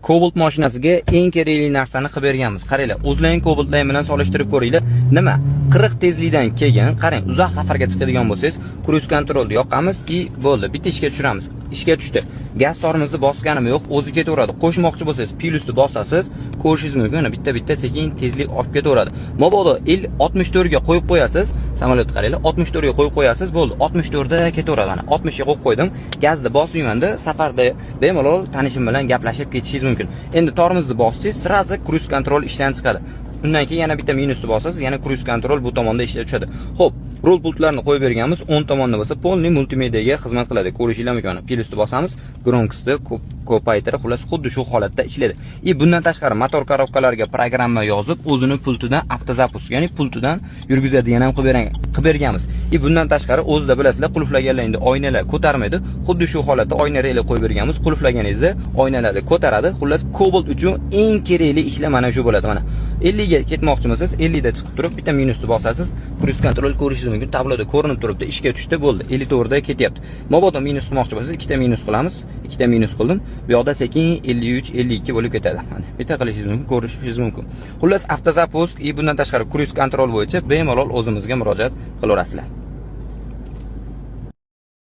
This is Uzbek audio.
Cobalt mashinasiga eng kerakli narsani qilib berganmiz. Qaranglar, o'zlaring Cobaltlar bilan solishtirib ko'ringlar. Nima? 40 tezlikdan keyin, qarang, uzoq safarga chiqadigan bo'lsangiz, cruise controlni yoqamiz va bo'ldi, bitta ishga tushiramiz. Ishga tushdi. Gaz tormozni bosganim yo'q, o'zi ketaveradi. Qo'shmoqchi bo'lsangiz, plyusni bosasiz, ko'rishingiz mumkin. Bitta sekin tezlik olib ketaveradi. Mabodo 64 ga qo'yib qo'yasiz, samolyotni qaranglar, 64 ga qo'yib qo'yasiz, bo'ldi, 64 da ketaveradi. Ana 60 ga qo'yib qo'ydim. Gazni bosmayman-da, safarda bemalol tanishim bilan gaplashib ketishingiz mumkin. Endi tormozni bossangiz, sразу cruise control ishdan chiqadi. Undan keyin yana bitta minusni bosasiz, yana cruise control bu tomonda ishlab tushadi. Xo'p, rol pultlarini qo'yib berganmiz, 10 tomonda bo'lsa, polni multimediyaga xizmat qiladi. Ko'rishingiz mumkin. Plusni bosamiz, gronkisni ko'paytirib, xullas xuddi shu holatda ishlaydi. Bundan tashqari motor korobkalariga programma yozib, o'zini pultidan avtozapus, ya'ni pultidan yurgizadigan ham qilib berganmiz. Bundan tashqari o'zida bilasizlar, qulflaganingizda oynalar ko'tarmaydi. Xuddi shu holatda oyna reyli qo'yib berganmiz. Qulflaganingizda oynalarni ko'taradi. Xullas Cobalt uchun eng kerakli ishlar mana shu bo'ladi. Mana 50 ga ketmoqchi bo'lsangiz, 50 da chiqib turib, bitta minusni bosasiz, cruise control ko'rishingiz mumkin. Tabloda ko'rinib turibdi, ishga tushdi, bo'ldi. 54 da ketyapti. Mabodo minus qilmoqchi bo'lsangiz, ikkita minus qilamiz. Ikkita minus qildim. Bu yoqda sekin 53, 52 bo'lib ketadi. Mana bitta qilishingiz mumkin, ko'rishingiz mumkin. Xullas avtozapus bundan tashqari cruise control bo'yicha bemalol o'zimizga murojaat qilaverasizlar.